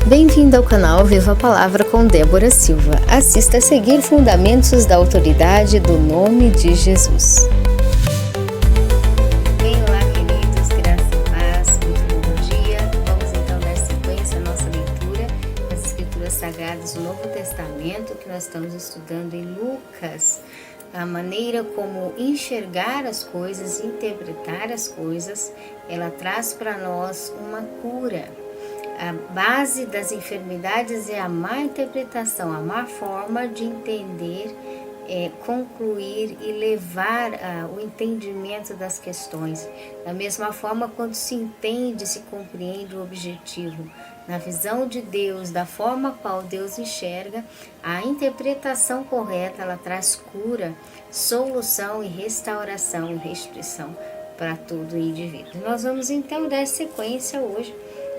Bem-vindo ao canal Viva a Palavra com Débora Silva. Assista a seguir Fundamentos da Autoridade do Nome de Jesus. Bem, olá queridos, graça e paz, muito bom dia. Vamos então dar sequência à nossa leitura das Escrituras Sagradas do Novo Testamento, que nós estamos estudando em Lucas. A maneira como enxergar as coisas, interpretar as coisas, ela traz para nós uma cura. A base das enfermidades é a má interpretação, a má forma de entender, concluir e levar o entendimento das questões. Da mesma forma, quando se entende, se compreende o objetivo, na visão de Deus, da forma qual Deus enxerga, a interpretação correta, ela traz cura, solução e restauração e restituição para todo o indivíduo. Nós vamos então dar sequência hoje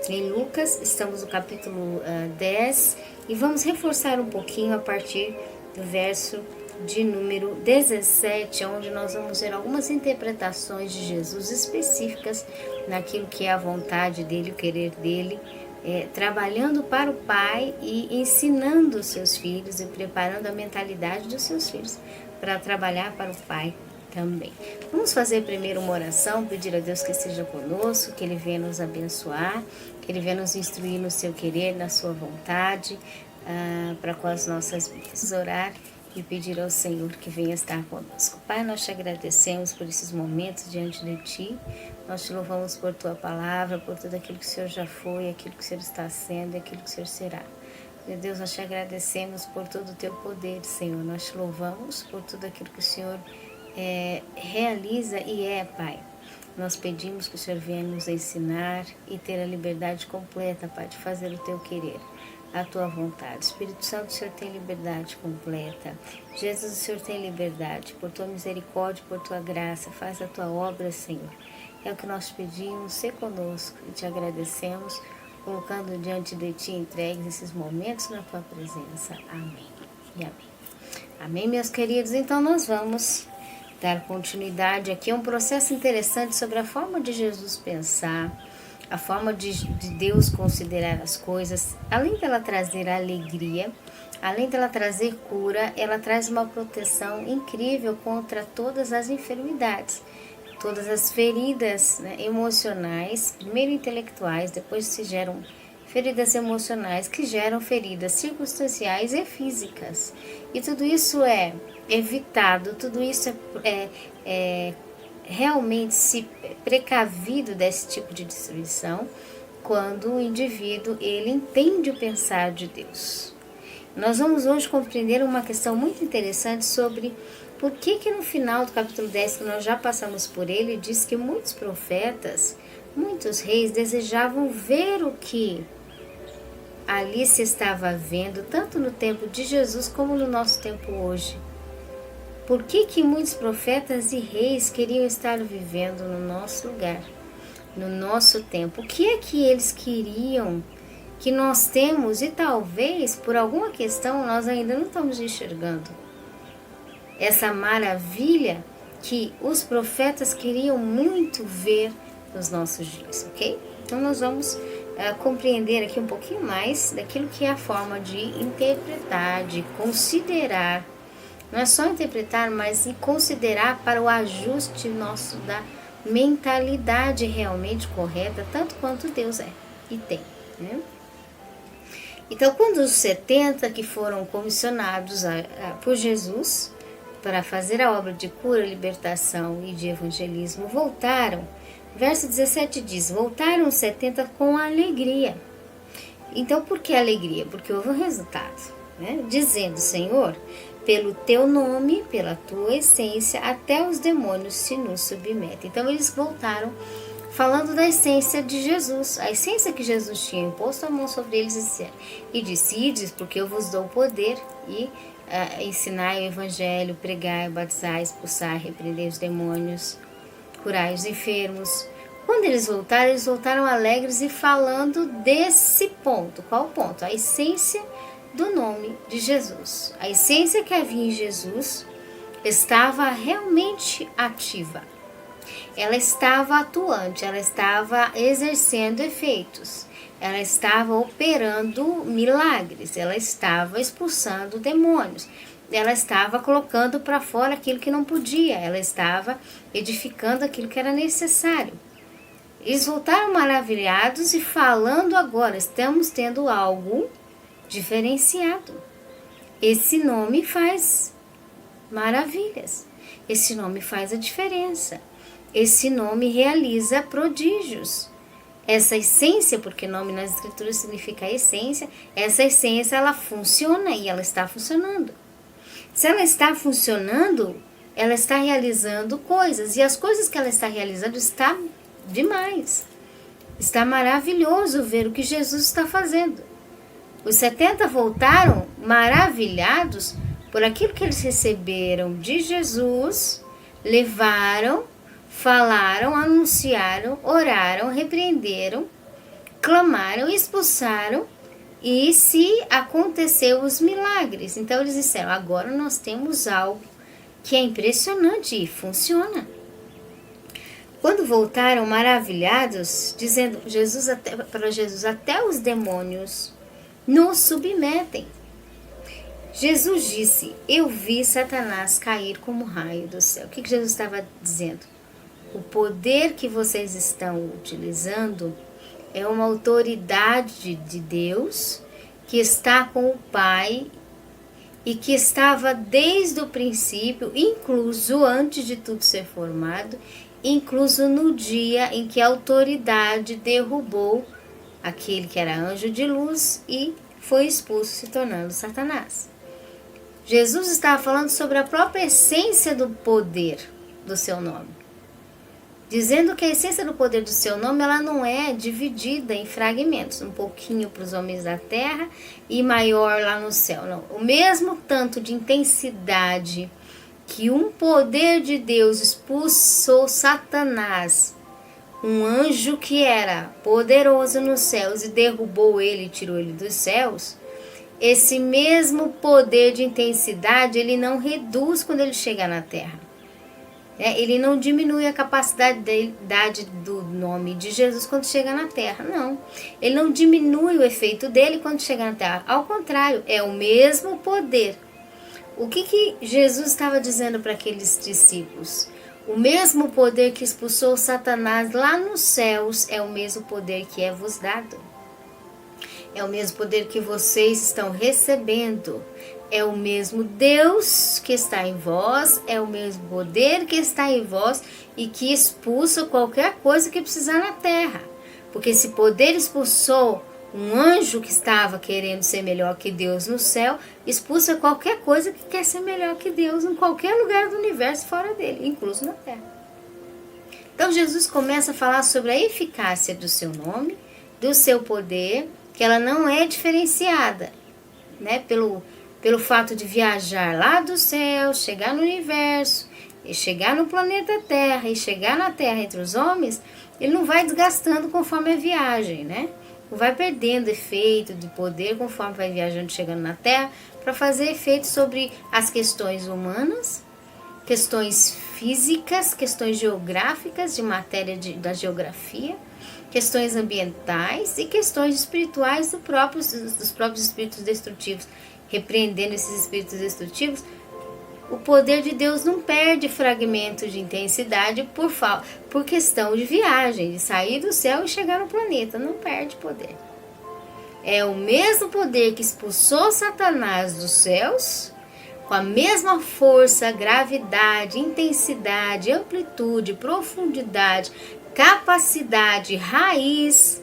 em Lucas, estamos no capítulo 10 e vamos reforçar um pouquinho a partir do verso de número 17, onde nós vamos ver algumas interpretações de Jesus específicas naquilo que é a vontade dele, o querer dele, trabalhando para o Pai e ensinando os seus filhos e preparando a mentalidade dos seus filhos para trabalhar para o Pai também. Vamos fazer primeiro uma oração, pedir a Deus que esteja conosco, que Ele venha nos abençoar, que Ele venha nos instruir no seu querer, na sua vontade, para com as nossas vidas. Orar e pedir ao Senhor que venha estar conosco. Pai, nós te agradecemos por esses momentos diante de Ti, nós te louvamos por Tua palavra, por tudo aquilo que o Senhor já foi, aquilo que o Senhor está sendo e aquilo que o Senhor será. Meu Deus, nós te agradecemos por todo o Teu poder, Senhor, nós te louvamos por tudo aquilo que o Senhor realiza e Pai. Nós pedimos que o Senhor venha nos ensinar e ter a liberdade completa, Pai, de fazer o Teu querer, a Tua vontade. Espírito Santo, o Senhor tem liberdade completa. Jesus, o Senhor tem liberdade. Por Tua misericórdia, por Tua graça, faz a Tua obra, Senhor. É o que nós pedimos, ser conosco e te agradecemos, colocando diante de Ti entregues esses momentos na Tua presença. Amém e amém. Amém, meus queridos? Então nós vamos dar continuidade aqui a um processo interessante sobre a forma de Jesus pensar, a forma de Deus considerar as coisas. Além dela trazer alegria, além dela trazer cura, ela traz uma proteção incrível contra todas as enfermidades, todas as feridas, emocionais, primeiro intelectuais, depois se geram feridas emocionais que geram feridas circunstanciais e físicas. E tudo isso é evitado, tudo isso é realmente se precavido desse tipo de destruição quando o indivíduo ele entende o pensar de Deus. Nós vamos hoje compreender uma questão muito interessante sobre por que no final do capítulo 10, que nós já passamos por ele, diz que muitos profetas, muitos reis desejavam ver o que ali se estava vendo, tanto no tempo de Jesus como no nosso tempo hoje. Por que muitos profetas e reis queriam estar vivendo no nosso lugar, no nosso tempo? O que é que eles queriam que nós temos e talvez por alguma questão nós ainda não estamos enxergando? Essa maravilha que os profetas queriam muito ver nos nossos dias, ok? Então nós vamos compreender aqui um pouquinho mais daquilo que é a forma de interpretar, de considerar. Não é só interpretar, mas considerar para o ajuste nosso da mentalidade realmente correta, tanto quanto Deus é e tem, né? Então, quando os 70 que foram comissionados por Jesus para fazer a obra de cura, libertação e de evangelismo voltaram, verso 17 diz, voltaram os 70 com alegria. Então, por que alegria? Porque houve um resultado, né? Dizendo, Senhor, pelo Teu nome, pela Tua essência, até os demônios se nos submetem. Então, eles voltaram falando da essência de Jesus, a essência que Jesus tinha imposto a mão sobre eles e disse, ides, porque eu vos dou poder e ensinai o evangelho, pregai, batizai, expulsai, repreendei os demônios, curai os enfermos. Quando eles voltaram alegres e falando desse ponto. Qual ponto? A essência do nome de Jesus. A essência que havia em Jesus estava realmente ativa. Ela estava atuante, ela estava exercendo efeitos. ela estava operando milagres, ela estava expulsando demônios, ela estava colocando para fora aquilo que não podia, ela estava edificando aquilo que era necessário. Eles voltaram maravilhados e falando agora, estamos tendo algo diferenciado. Esse nome faz maravilhas, esse nome faz a diferença, esse nome realiza prodígios. Essa essência, porque nome nas escrituras significa essência, essa essência ela funciona e ela está funcionando. Se ela está funcionando, ela está realizando coisas, e as coisas que ela está realizando está demais. Está maravilhoso ver o que Jesus está fazendo. Os 70 voltaram maravilhados por aquilo que eles receberam de Jesus, levaram, falaram, anunciaram, oraram, repreenderam, clamaram, expulsaram, e se aconteceu os milagres. Então eles disseram, agora nós temos algo que é impressionante e funciona. Quando voltaram maravilhados, dizendo para Jesus, até os demônios nos submetem. Jesus disse, eu vi Satanás cair como raio do céu. O que Jesus estava dizendo? O poder que vocês estão utilizando é uma autoridade de Deus que está com o Pai e que estava desde o princípio, incluso antes de tudo ser formado, incluso no dia em que a autoridade derrubou aquele que era anjo de luz e foi expulso, se tornando Satanás. Jesus estava falando sobre a própria essência do poder do seu nome, dizendo que a essência do poder do seu nome ela não é dividida em fragmentos, um pouquinho para os homens da terra e maior lá no céu. Não. O mesmo tanto de intensidade que um poder de Deus expulsou Satanás, um anjo que era poderoso nos céus e derrubou ele e tirou ele dos céus, esse mesmo poder de intensidade ele não reduz quando ele chegar na terra. Ele não diminui a capacidade do nome de Jesus quando chega na terra, não. Ele não diminui o efeito dele quando chega na terra. Ao contrário, é o mesmo poder. O que Jesus estava dizendo para aqueles discípulos? O mesmo poder que expulsou Satanás lá nos céus é o mesmo poder que é vos dado. É o mesmo poder que vocês estão recebendo. É o mesmo Deus que está em vós, é o mesmo poder que está em vós e que expulsa qualquer coisa que precisar na terra. Porque esse poder expulsou um anjo que estava querendo ser melhor que Deus no céu, expulsa qualquer coisa que quer ser melhor que Deus em qualquer lugar do universo fora dele, incluso na terra. Então Jesus começa a falar sobre a eficácia do seu nome, do seu poder, que ela não é diferenciada, né, pelo fato de viajar lá do céu, chegar no universo, e chegar no planeta Terra, e chegar na Terra entre os homens, ele não vai desgastando conforme a viagem, né? Não vai perdendo efeito de poder conforme vai viajando, chegando na Terra, para fazer efeito sobre as questões humanas, questões físicas, questões geográficas, de matéria da geografia, questões ambientais e questões espirituais dos próprios espíritos destrutivos. Repreendendo esses espíritos destrutivos, o poder de Deus não perde fragmentos de intensidade por questão de viagem, de sair do céu e chegar no planeta, não perde poder. É o mesmo poder que expulsou Satanás dos céus, com a mesma força, gravidade, intensidade, amplitude, profundidade, capacidade, raiz.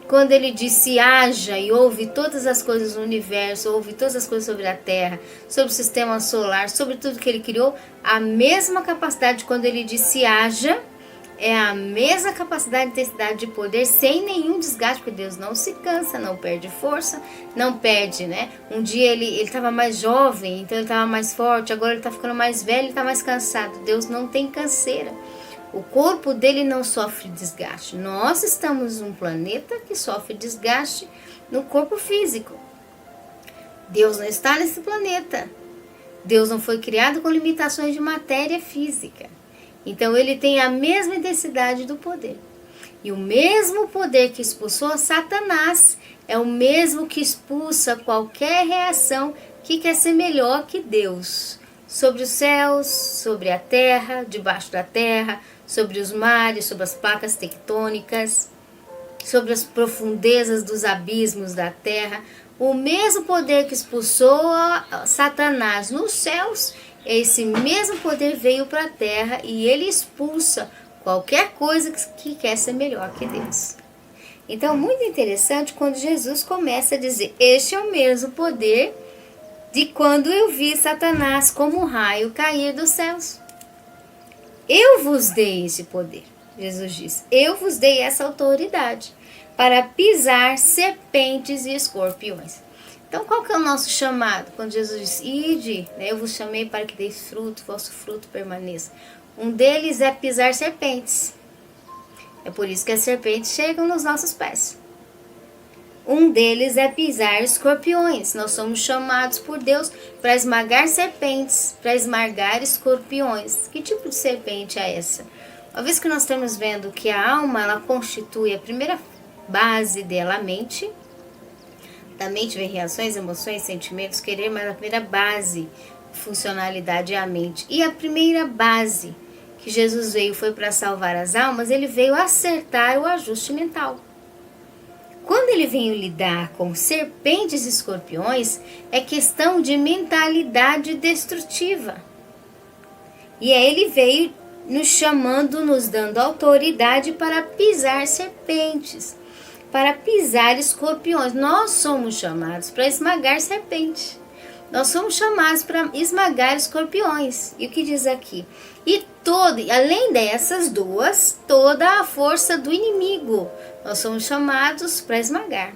Quando ele disse haja e houve todas as coisas no universo, houve todas as coisas sobre a Terra, sobre o sistema solar, sobre tudo que ele criou, a mesma capacidade quando ele disse haja, é a mesma capacidade, intensidade de poder, sem nenhum desgaste, porque Deus não se cansa, não perde força, não perde, né? Um dia ele estava mais jovem, então ele estava mais forte, agora ele está ficando mais velho, ele está mais cansado. Deus não tem canseira. O corpo dele não sofre desgaste. Nós estamos num planeta que sofre desgaste no corpo físico. Deus não está nesse planeta. Deus não foi criado com limitações de matéria física. Então ele tem a mesma intensidade do poder. E o mesmo poder que expulsou Satanás é o mesmo que expulsa qualquer reação que quer ser melhor que Deus. Sobre os céus, sobre a terra, debaixo da terra, sobre os mares, sobre as placas tectônicas, sobre as profundezas dos abismos da terra. O mesmo poder que expulsou Satanás nos céus, esse mesmo poder veio para a terra e ele expulsa qualquer coisa que quer ser melhor que Deus. Então, muito interessante quando Jesus começa a dizer: este é o mesmo poder de quando eu vi Satanás como um raio cair dos céus. Eu vos dei esse poder, Jesus diz. Eu vos dei essa autoridade para pisar serpentes e escorpiões. Então, qual que é o nosso chamado? Quando Jesus diz: ide, eu vos chamei para que deis fruto, vosso fruto permaneça. Um deles é pisar serpentes. É por isso que as serpentes chegam nos nossos pés. Um deles é pisar escorpiões. Nós somos chamados por Deus para esmagar serpentes, para esmagar escorpiões. Que tipo de serpente é essa? Uma vez que nós estamos vendo que a alma, ela constitui a primeira base dela, a mente. Da mente vem reações, emoções, sentimentos, querer, mas a primeira base, funcionalidade é a mente. E a primeira base que Jesus veio foi para salvar as almas, ele veio acertar o ajuste mental. Quando ele veio lidar com serpentes e escorpiões, é questão de mentalidade destrutiva. E aí ele veio nos chamando, nos dando autoridade para pisar serpentes, para pisar escorpiões. Nós somos chamados para esmagar serpente. Nós somos chamados para esmagar escorpiões. E o que diz aqui? E além dessas duas, toda a força do inimigo. Nós somos chamados para esmagar.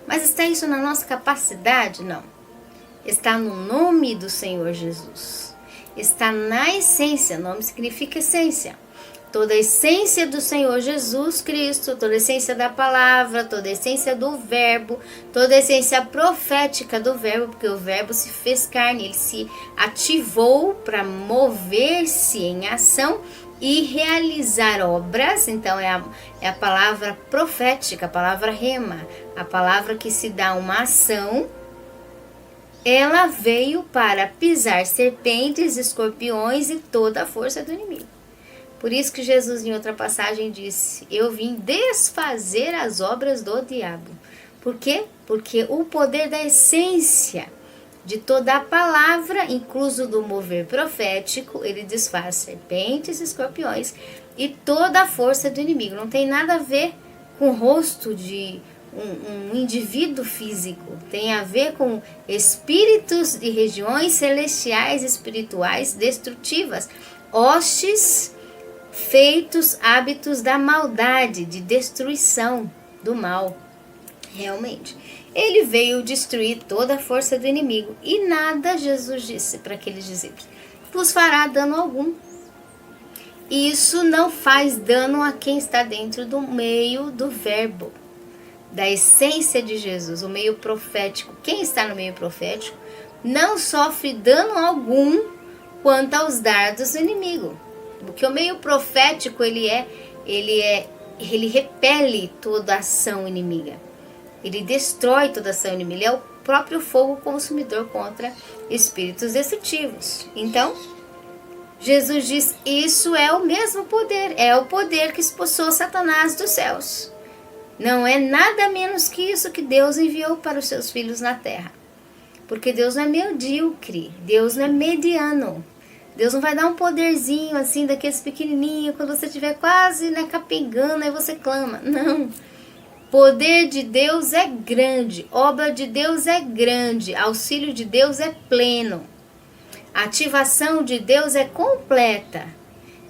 Mas está isso na nossa capacidade? Não. Está no nome do Senhor Jesus. Está na essência. Nome significa essência. Toda a essência do Senhor Jesus Cristo, toda a essência da palavra, toda a essência do verbo, toda a essência profética do verbo, porque o verbo se fez carne, ele se ativou para mover-se em ação e realizar obras. Então é a palavra profética, a palavra rema, a palavra que se dá uma ação. Ela veio para pisar serpentes, escorpiões e toda a força do inimigo. Por isso que Jesus, em outra passagem, disse: eu vim desfazer as obras do diabo. Por quê? Porque o poder da essência de toda a palavra, incluso do mover profético, ele desfaz serpentes, escorpiões e toda a força do inimigo. Não tem nada a ver com o rosto de um indivíduo físico. Tem a ver com espíritos de regiões celestiais, espirituais, destrutivas, hostes, feitos, hábitos da maldade, de destruição do mal. Realmente, ele veio destruir toda a força do inimigo. E nada, Jesus disse para aqueles discípulos, vos fará dano algum. Isso não faz dano a quem está dentro do meio do verbo, da essência de Jesus, o meio profético. Quem está no meio profético não sofre dano algum quanto aos dardos do inimigo. Porque o meio profético, ele repele toda ação inimiga. Ele destrói toda ação inimiga. Ele é o próprio fogo consumidor contra espíritos destrutivos. Então, Jesus diz, isso é o mesmo poder. É o poder que expulsou Satanás dos céus. Não é nada menos que isso que Deus enviou para os seus filhos na terra. Porque Deus não é medíocre. Deus não é mediano. Deus não vai dar um poderzinho assim, daqueles pequenininhos, quando você estiver quase capengando, aí você clama. Não. Poder de Deus é grande, obra de Deus é grande, auxílio de Deus é pleno, ativação de Deus é completa.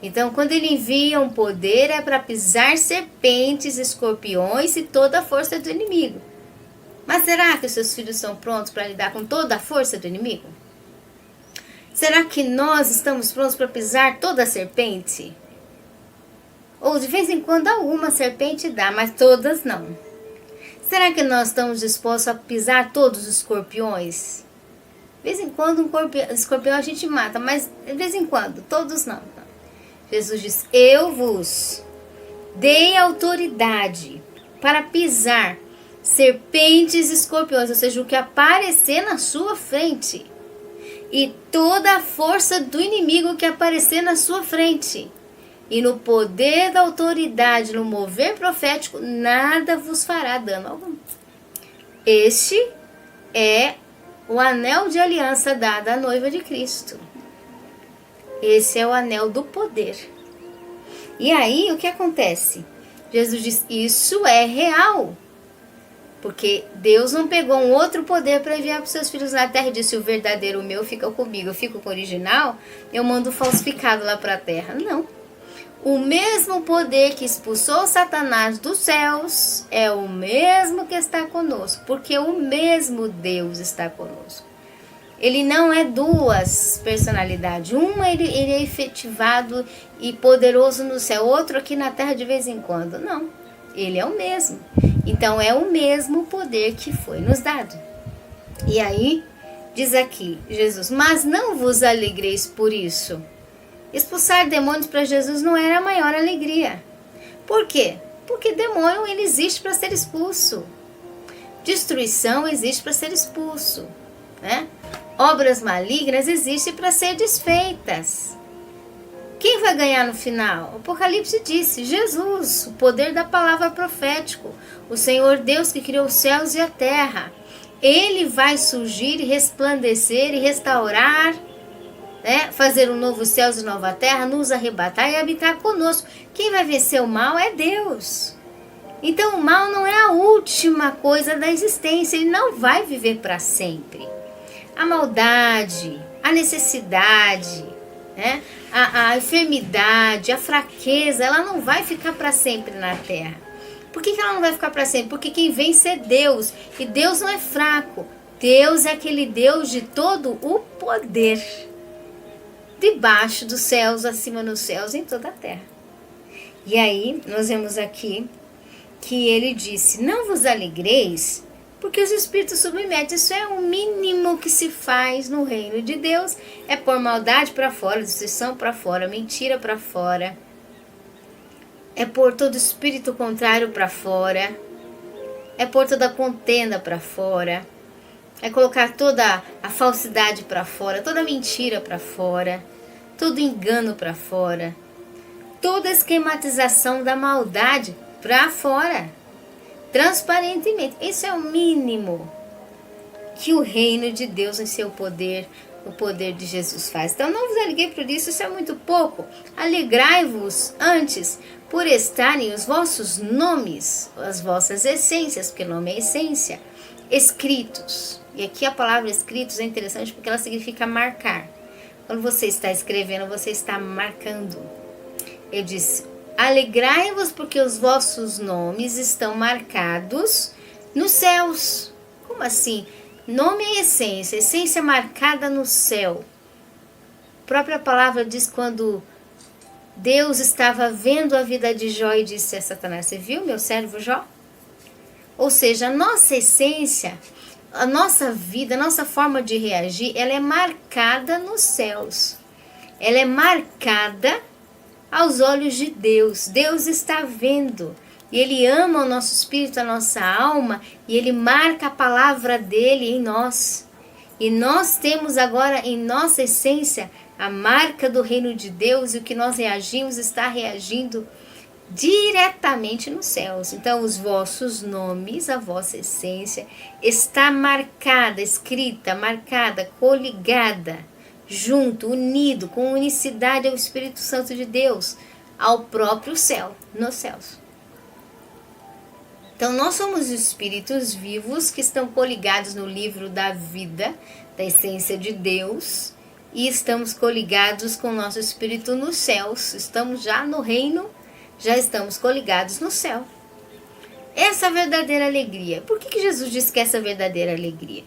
Então, quando ele envia um poder, é para pisar serpentes, escorpiões e toda a força do inimigo. Mas será que os seus filhos estão prontos para lidar com toda a força do inimigo? Será que nós estamos prontos para pisar toda a serpente? Ou de vez em quando alguma serpente dá, mas todas não. Será que nós estamos dispostos a pisar todos os escorpiões? De vez em quando um escorpião a gente mata, mas de vez em quando, todos não. Jesus diz, eu vos Dei autoridade para pisar serpentes e escorpiões, ou seja, o que aparecer na sua frente, e toda a força do inimigo que aparecer na sua frente. E no poder da autoridade, no mover profético, nada vos fará dano algum. Este é o anel de aliança dado à noiva de Cristo. Esse é o anel do poder. E aí, o que acontece? Jesus diz, isso é real. Porque Deus não pegou um outro poder para enviar para os seus filhos na terra e disse, o verdadeiro meu fica comigo, eu fico com o original, eu mando o falsificado lá para a terra. Não. O mesmo poder que expulsou Satanás dos céus é o mesmo que está conosco, porque o mesmo Deus está conosco. Ele não é duas personalidades. Uma ele é efetivado e poderoso no céu, outro aqui na terra de vez em quando. Não, ele é o mesmo. Então é o mesmo poder que foi nos dado. E aí, diz aqui Jesus, mas não vos alegreis por isso. Expulsar demônios para Jesus não era a maior alegria. Por quê? Porque demônio ele existe para ser expulso. Destruição existe para ser expulso, né? Obras malignas existem para ser desfeitas. Quem vai ganhar no final? O Apocalipse disse, Jesus, o poder da palavra profética, o Senhor Deus que criou os céus e a terra. Ele vai surgir e resplandecer e restaurar, né? Fazer um novo céu e nova terra, nos arrebatar e habitar conosco. Quem vai vencer o mal é Deus. Então o mal não é a última coisa da existência, ele não vai viver para sempre. A maldade, a necessidade, né? A enfermidade, a fraqueza, ela não vai ficar para sempre na terra. Por que ela não vai ficar para sempre? Porque quem vence é Deus. E Deus não é fraco. Deus é aquele Deus de todo o poder. Debaixo dos céus, acima dos céus, em toda a terra. E aí, nós vemos aqui que ele disse, não vos alegreis, porque os espíritos submetem. Isso é o mínimo que se faz no reino de Deus. É pôr maldade para fora, destruição para fora, mentira para fora. É pôr todo espírito contrário para fora. É pôr toda contenda para fora. É colocar toda a falsidade para fora, toda mentira para fora, todo engano para fora, toda esquematização da maldade para fora. Transparentemente. Isso é o mínimo que o reino de Deus em seu poder, o poder de Jesus faz. Então não vos alegrei por isso, isso é muito pouco. Alegrai-vos antes por estarem os vossos nomes, as vossas essências, porque nome é essência, escritos. E aqui a palavra escritos é interessante porque ela significa marcar. Quando você está escrevendo, você está marcando. Eu disse, alegrai-vos porque os vossos nomes estão marcados nos céus. Como assim? Nome é essência, essência marcada no céu. A própria palavra diz quando Deus estava vendo a vida de Jó e disse a Satanás, você viu meu servo Jó? Ou seja, a nossa essência, a nossa vida, a nossa forma de reagir, ela é marcada nos céus. Ela é marcada aos olhos de Deus. Deus está vendo. E Ele ama o nosso espírito, a nossa alma. E Ele marca a palavra dEle em nós. E nós temos agora em nossa essência a marca do reino de Deus. E o que nós reagimos está reagindo diretamente nos céus. Então os vossos nomes, a vossa essência está marcada, escrita, marcada, coligada, junto, unido, com unicidade ao Espírito Santo de Deus, ao próprio céu, nos céus. Então nós somos espíritos vivos que estão coligados no livro da vida, da essência de Deus, e estamos coligados com o nosso espírito nos céus. Estamos já no reino, já estamos coligados no céu. Essa verdadeira alegria. Por que Jesus disse que essa verdadeira alegria?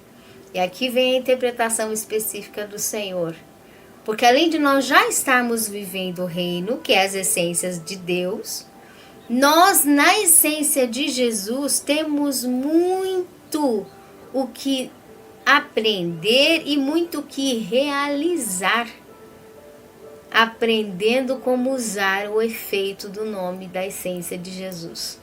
E aqui vem a interpretação específica do Senhor. Porque além de nós já estarmos vivendo o reino, que é as essências de Deus, nós na essência de Jesus temos muito o que aprender e muito o que realizar. aprendendo como usar o efeito do nome da essência de Jesus.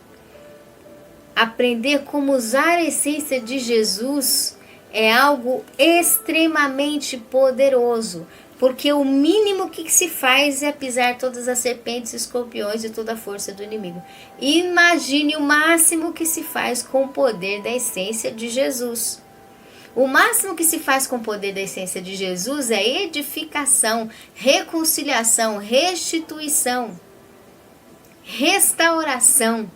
Aprender como usar a essência de Jesus é algo extremamente poderoso, porque o mínimo que se faz é pisar todas as serpentes, escorpiões e toda a força do inimigo. Imagine o máximo que se faz com o poder da essência de Jesus. O máximo que se faz com o poder da essência de Jesus é edificação, reconciliação, restituição, restauração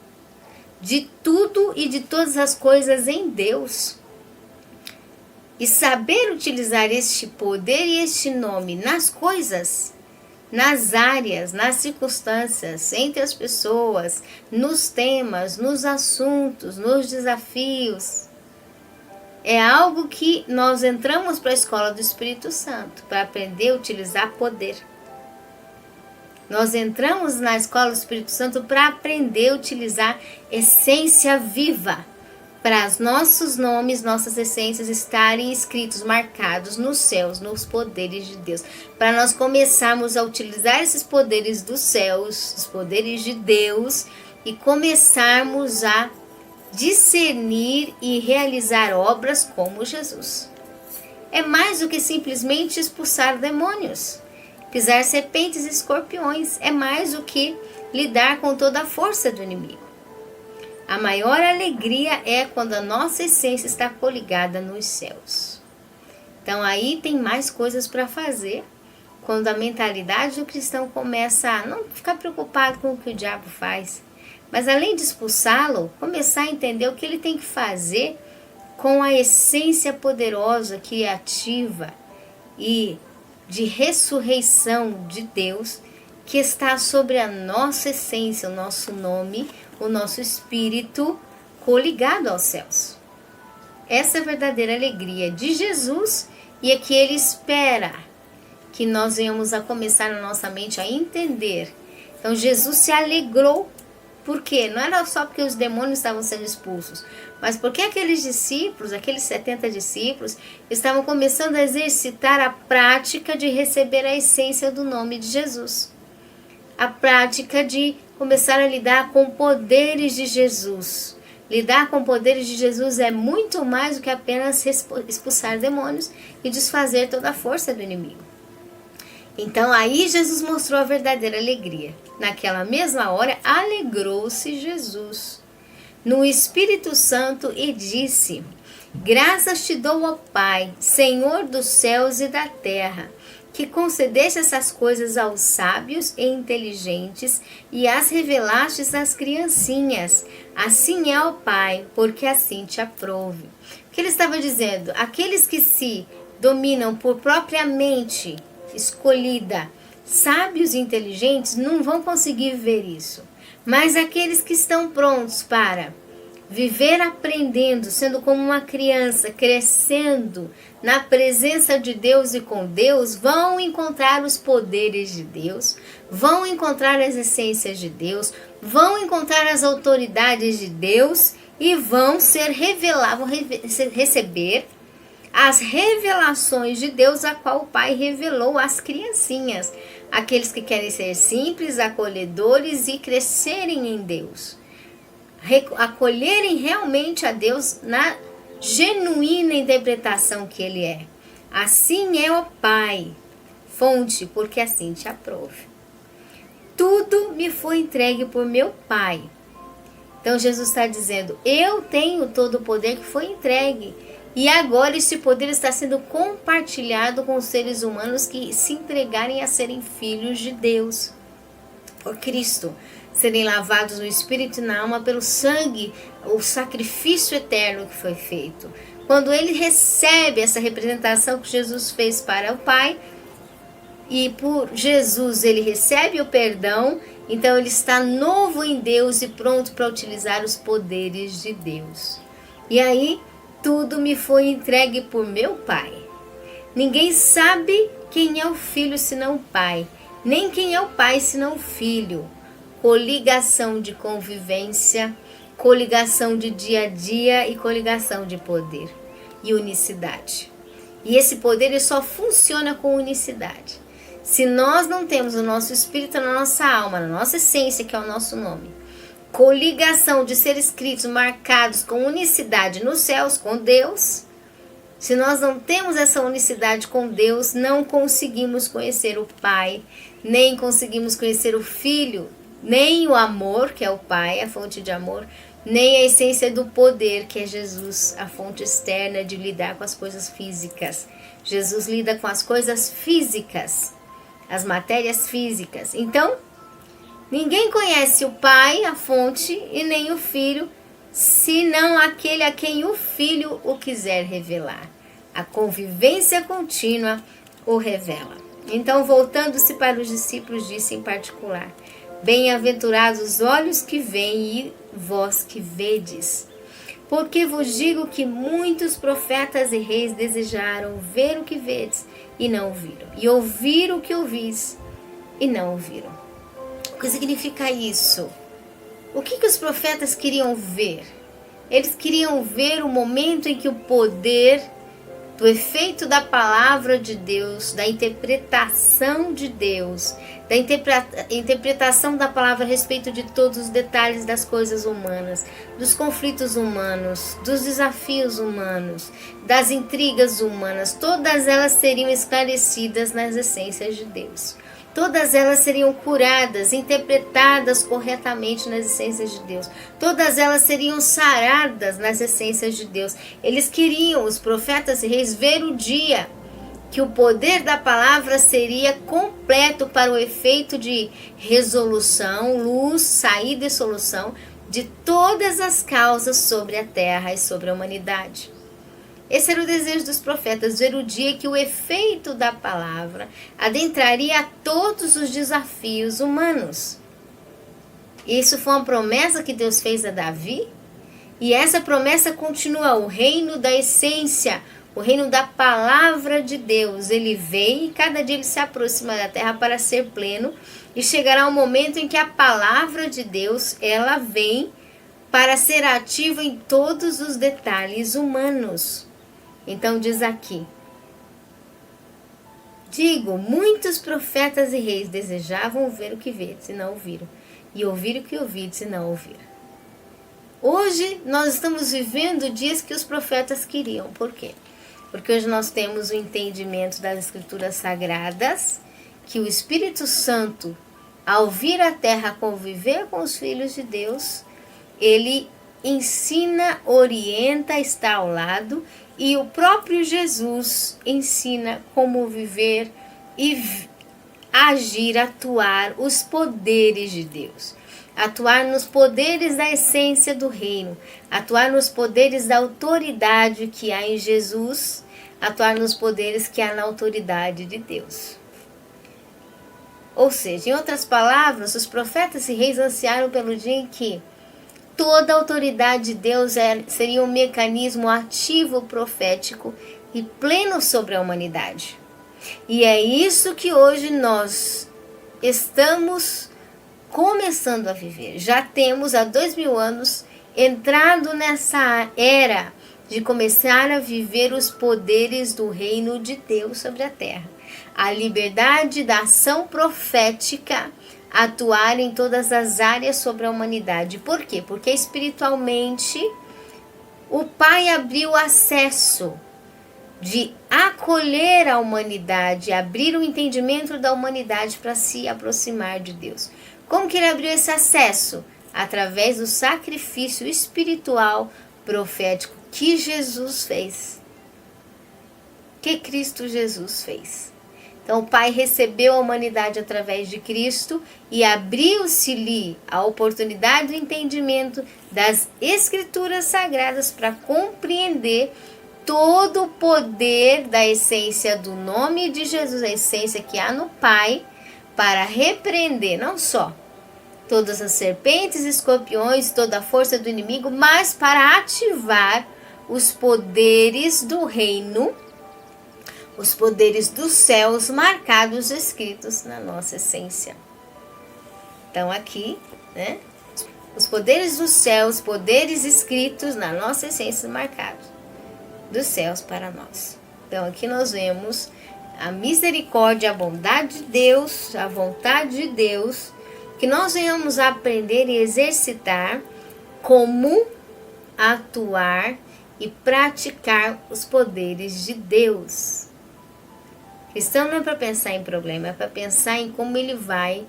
de tudo e de todas as coisas em Deus. E saber utilizar este poder e este nome nas coisas, nas áreas, nas circunstâncias, entre as pessoas, nos temas, nos assuntos, nos desafios, é algo que nós entramos para a escola do Espírito Santo, para aprender a utilizar poder. Nós entramos na escola do Espírito Santo para aprender a utilizar essência viva, para os nossos nomes, nossas essências estarem escritos, marcados nos céus, nos poderes de Deus. Para nós começarmos a utilizar esses poderes dos céus, os poderes de Deus, e começarmos a discernir e realizar obras como Jesus. É mais do que simplesmente expulsar demônios, pisar serpentes e escorpiões. É mais do que lidar com toda a força do inimigo. A maior alegria é quando a nossa essência está coligada nos céus. Então aí tem mais coisas para fazer, quando a mentalidade do cristão começa a não ficar preocupado com o que o diabo faz, mas além de expulsá-lo, começar a entender o que ele tem que fazer com a essência poderosa, criativa e de ressurreição de Deus, que está sobre a nossa essência, o nosso nome, o nosso espírito coligado aos céus. Essa é a verdadeira alegria de Jesus, e é que Ele espera que nós venhamos a começar na nossa mente a entender. Então Jesus se alegrou. Por quê? Não era só porque os demônios estavam sendo expulsos, mas porque aqueles discípulos, aqueles 70 discípulos, estavam começando a exercitar a prática de receber a essência do nome de Jesus. A prática de começar a lidar com poderes de Jesus. Lidar com poderes de Jesus é muito mais do que apenas expulsar demônios e desfazer toda a força do inimigo. Então aí Jesus mostrou a verdadeira alegria. Naquela mesma hora, alegrou-se Jesus no Espírito Santo e disse: graças te dou, ó Pai, Senhor dos céus e da terra, que concedeste essas coisas aos sábios e inteligentes e as revelastes às criancinhas. Assim é, ó Pai, porque assim te aprouve. O que ele estava dizendo? Aqueles que se dominam por propriamente escolhida, sábios e inteligentes, não vão conseguir ver isso. Mas aqueles que estão prontos para viver aprendendo, sendo como uma criança, crescendo na presença de Deus e com Deus, vão encontrar os poderes de Deus, vão encontrar as essências de Deus, vão encontrar as autoridades de Deus e vão ser revelados, vão receber as revelações de Deus, a qual o Pai revelou às criancinhas, aqueles que querem ser simples, acolhedores e crescerem em Deus, acolherem realmente a Deus na genuína interpretação que Ele é. Assim é, ó Pai, fonte, porque assim te aprouve. Tudo me foi entregue por meu Pai. Então Jesus está dizendo, eu tenho todo o poder que foi entregue. E agora esse poder está sendo compartilhado com os seres humanos que se entregarem a serem filhos de Deus, por Cristo, serem lavados no espírito e na alma pelo sangue, o sacrifício eterno que foi feito. Quando ele recebe essa representação que Jesus fez para o Pai, e por Jesus ele recebe o perdão, então ele está novo em Deus e pronto para utilizar os poderes de Deus. E aí, tudo me foi entregue por meu Pai. Ninguém sabe quem é o Filho senão o Pai, nem quem é o Pai senão o Filho. Coligação de convivência, coligação de dia a dia e coligação de poder e unicidade. E esse poder ele só funciona com unicidade. Se nós não temos o nosso espírito na nossa alma, na nossa essência, que é o nosso nome, coligação de ser escritos, marcados com unicidade nos céus, com Deus, se nós não temos essa unicidade com Deus, não conseguimos conhecer o Pai, nem conseguimos conhecer o Filho, nem o amor, que é o Pai, a fonte de amor, nem a essência do poder, que é Jesus, a fonte externa de lidar com as coisas físicas. Jesus lida com as coisas físicas, as matérias físicas. Então, ninguém conhece o Pai, a fonte, e nem o Filho, senão aquele a quem o Filho o quiser revelar. A convivência contínua o revela. Então, voltando-se para os discípulos, disse em particular: bem-aventurados os olhos que veem e vós que vedes. Porque vos digo que muitos profetas e reis desejaram ver o que vedes e não viram, e ouvir o que ouvis e não ouviram. O que significa isso? O que os profetas queriam ver? Eles queriam ver o momento em que o poder do efeito da palavra de Deus, da interpretação de Deus, da interpretação da palavra a respeito de todos os detalhes das coisas humanas, dos conflitos humanos, dos desafios humanos, das intrigas humanas, todas elas seriam esclarecidas nas essências de Deus. Todas elas seriam curadas, interpretadas corretamente nas essências de Deus. Todas elas seriam saradas nas essências de Deus. Eles queriam, os profetas e reis, ver o dia que o poder da palavra seria completo para o efeito de resolução, luz, saída e solução de todas as causas sobre a terra e sobre a humanidade. Esse era o desejo dos profetas, ver o dia que o efeito da palavra adentraria a todos os desafios humanos. Isso foi uma promessa que Deus fez a Davi, e essa promessa continua, o reino da essência, o reino da palavra de Deus. Ele vem e cada dia ele se aproxima da terra para ser pleno, e chegará um momento em que a palavra de Deus, ela vem para ser ativa em todos os detalhes humanos. Então diz aqui: digo, muitos profetas e reis desejavam ver o que vedes e não ouviram, e ouvir o que ouvides e não ouviram. Hoje nós estamos vivendo dias que os profetas queriam. Por quê? Porque hoje nós temos o entendimento das Escrituras Sagradas, que o Espírito Santo, ao vir à terra conviver com os filhos de Deus, ele ensina, orienta, está ao lado, e o próprio Jesus ensina como viver e agir, atuar os poderes de Deus. Atuar nos poderes da essência do reino, atuar nos poderes da autoridade que há em Jesus, atuar nos poderes que há na autoridade de Deus. Ou seja, em outras palavras, os profetas e reis ansiaram pelo dia em que toda a autoridade de Deus seria um mecanismo ativo profético e pleno sobre a humanidade. E é isso que hoje nós estamos começando a viver. Já temos há 2000 anos entrado nessa era de começar a viver os poderes do reino de Deus sobre a terra. A liberdade da ação profética, atuar em todas as áreas sobre a humanidade. Por quê? Porque espiritualmente o Pai abriu acesso de acolher a humanidade, abrir o entendimento da humanidade para se aproximar de Deus. Como que ele abriu esse acesso? Através do sacrifício espiritual profético que Jesus fez. Que Cristo Jesus fez. Então o Pai recebeu a humanidade através de Cristo e abriu-se-lhe a oportunidade do entendimento das Escrituras Sagradas para compreender todo o poder da essência do nome de Jesus, a essência que há no Pai, para repreender não só todas as serpentes, escorpiões, toda a força do inimigo, mas para ativar os poderes do reino, os poderes dos céus marcados, escritos na nossa essência. Então aqui, né, os poderes dos céus, poderes escritos na nossa essência marcados dos céus para nós. Então aqui nós vemos a misericórdia, a bondade de Deus, a vontade de Deus, que nós venhamos a aprender e exercitar como atuar e praticar os poderes de Deus. Cristão não é para pensar em problema, é para pensar em como ele vai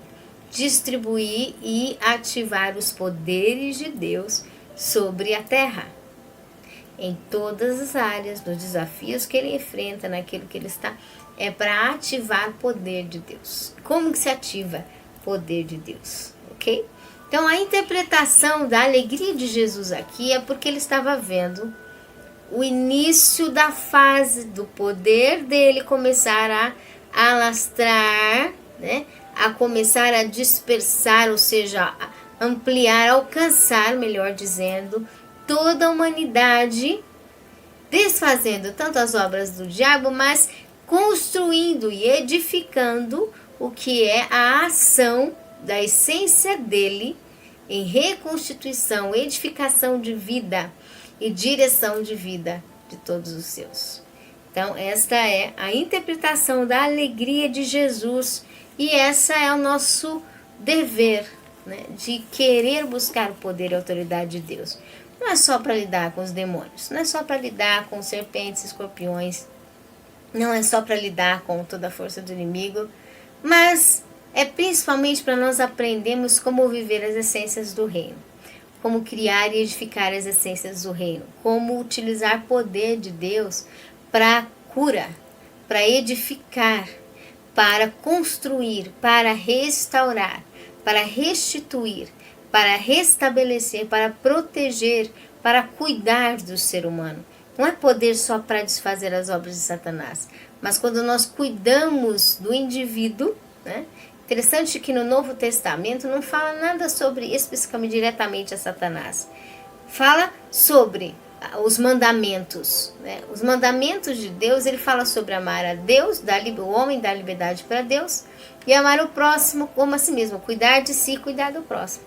distribuir e ativar os poderes de Deus sobre a terra. Em todas as áreas, nos desafios que ele enfrenta, naquilo que ele está, é para ativar o poder de Deus. Como que se ativa o poder de Deus? Ok? Então, a interpretação da alegria de Jesus aqui é porque ele estava vendo o início da fase do poder dele começar a alastrar, né? A começar a dispersar, ou seja, a ampliar, alcançar, melhor dizendo, toda a humanidade, desfazendo tanto as obras do diabo, mas construindo e edificando o que é a ação da essência dele em reconstituição, edificação de vida e direção de vida de todos os seus. Então, esta é a interpretação da alegria de Jesus e essa é o nosso dever, né, de querer buscar o poder e a autoridade de Deus. Não é só para lidar com os demônios, não é só para lidar com serpentes, escorpiões, não é só para lidar com toda a força do inimigo, mas é principalmente para nós aprendermos como viver as essências do reino, como criar e edificar as essências do reino, como utilizar o poder de Deus para cura, para edificar, para construir, para restaurar, para restituir, para restabelecer, para proteger, para cuidar do ser humano. Não é poder só para desfazer as obras de Satanás, mas quando nós cuidamos do indivíduo, né? Interessante que no Novo Testamento não fala nada sobre, especificamente, diretamente a Satanás. Fala sobre os mandamentos, né? Os mandamentos de Deus, ele fala sobre amar a Deus, o homem dar liberdade para Deus, e amar o próximo como a si mesmo, cuidar de si e cuidar do próximo.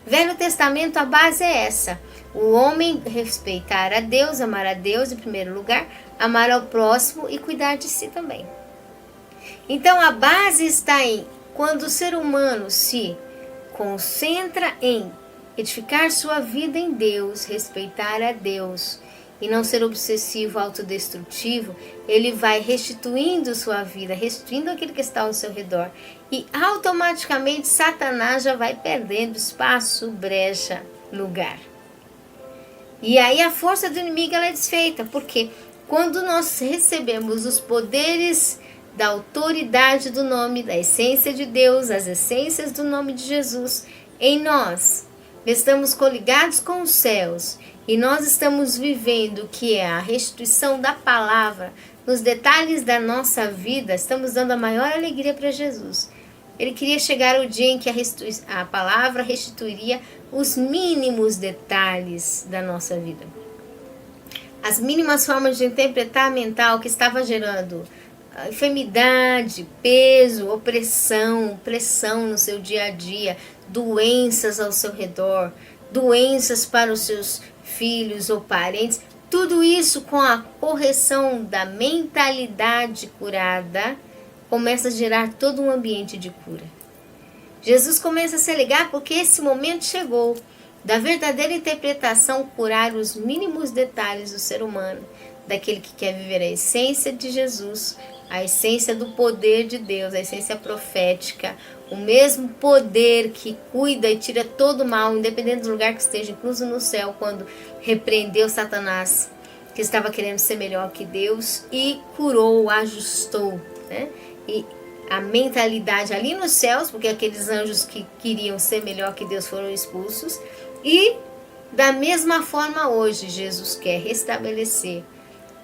Velho Testamento, a base é essa: o homem respeitar a Deus, amar a Deus em primeiro lugar, amar ao próximo e cuidar de si também. Então a base está em quando o ser humano se concentra em edificar sua vida em Deus, respeitar a Deus e não ser obsessivo, autodestrutivo, ele vai restituindo sua vida, restituindo aquilo que está ao seu redor. E automaticamente Satanás já vai perdendo espaço, brecha, lugar. E aí a força do inimigo ela é desfeita, porque quando nós recebemos os poderes da autoridade do nome, da essência de Deus, as essências do nome de Jesus em nós, estamos coligados com os céus e nós estamos vivendo o que é a restituição da palavra nos detalhes da nossa vida, estamos dando a maior alegria para Jesus. Ele queria chegar o dia em que a palavra restituiria os mínimos detalhes da nossa vida. As mínimas formas de interpretar mental que estava gerando enfermidade, peso, opressão, pressão no seu dia a dia, doenças ao seu redor, doenças para os seus filhos ou parentes, tudo isso com a correção da mentalidade curada, começa a gerar todo um ambiente de cura. Jesus começa a se ligar porque esse momento chegou da verdadeira interpretação, curar os mínimos detalhes do ser humano, daquele que quer viver a essência de Jesus, a essência do poder de Deus, a essência profética, o mesmo poder que cuida e tira todo o mal, independente do lugar que esteja, incluso no céu, quando repreendeu Satanás, que estava querendo ser melhor que Deus, e curou, ajustou, né? E a mentalidade ali nos céus, porque aqueles anjos que queriam ser melhor que Deus foram expulsos, e da mesma forma hoje Jesus quer restabelecer,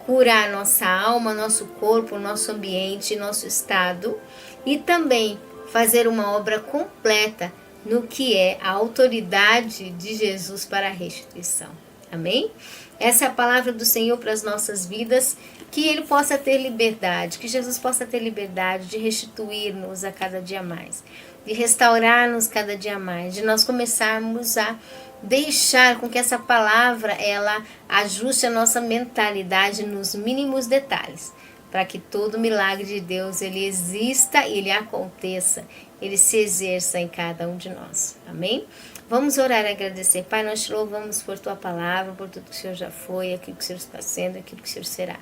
curar nossa alma, nosso corpo, nosso ambiente, nosso estado, e também fazer uma obra completa no que é a autoridade de Jesus para a restituição. Amém? Essa é a palavra do Senhor para as nossas vidas, que Ele possa ter liberdade, que Jesus possa ter liberdade de restituir-nos a cada dia mais, de restaurar-nos cada dia mais, de nós começarmos a deixar com que essa palavra ela ajuste a nossa mentalidade nos mínimos detalhes, para que todo milagre de Deus ele exista e ele aconteça, ele se exerça em cada um de nós. Amém? Vamos orar e agradecer. Pai, nós te louvamos por tua palavra, por tudo que o Senhor já foi, aquilo que o Senhor está sendo, aquilo que o Senhor será.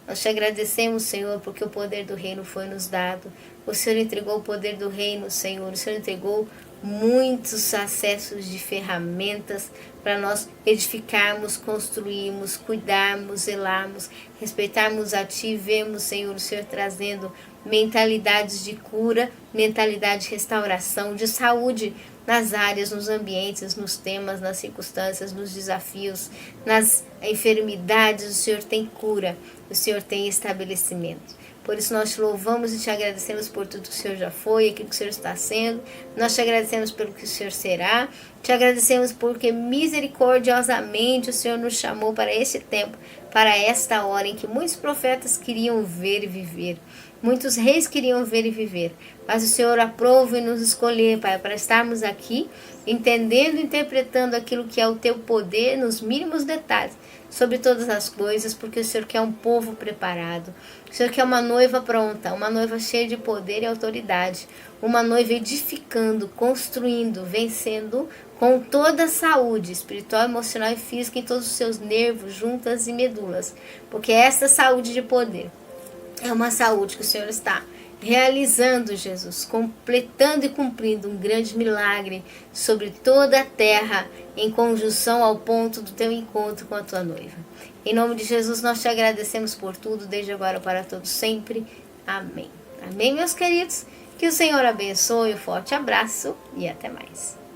Nós te agradecemos, Senhor, porque o poder do reino foi nos dado. O Senhor entregou o poder do reino, Senhor. O Senhor entregou muitos acessos de ferramentas para nós edificarmos, construirmos, cuidarmos, zelarmos, respeitarmos a Ti. Vemos, Senhor, o Senhor trazendo mentalidades de cura, mentalidade de restauração, de saúde nas áreas, nos ambientes, nos temas, nas circunstâncias, nos desafios, nas enfermidades. O Senhor tem cura, o Senhor tem estabelecimento. Por isso nós te louvamos e te agradecemos por tudo que o Senhor já foi, aquilo que o Senhor está sendo. Nós te agradecemos pelo que o Senhor será. Te agradecemos porque misericordiosamente o Senhor nos chamou para este tempo, para esta hora em que muitos profetas queriam ver e viver. Muitos reis queriam ver e viver. Mas o Senhor aprova e nos escolher, Pai, para estarmos aqui, entendendo e interpretando aquilo que é o teu poder nos mínimos detalhes, sobre todas as coisas, porque o Senhor quer um povo preparado. O Senhor quer uma noiva pronta, uma noiva cheia de poder e autoridade, uma noiva edificando, construindo, vencendo com toda a saúde espiritual, emocional e física em todos os seus nervos, juntas e medulas, porque essa saúde de poder é uma saúde que o Senhor está realizando, Jesus, completando e cumprindo um grande milagre sobre toda a terra, em conjunção ao ponto do teu encontro com a tua noiva. Em nome de Jesus, nós te agradecemos por tudo, desde agora para todos sempre. Amém. Amém, meus queridos? Que o Senhor abençoe, um forte abraço e até mais.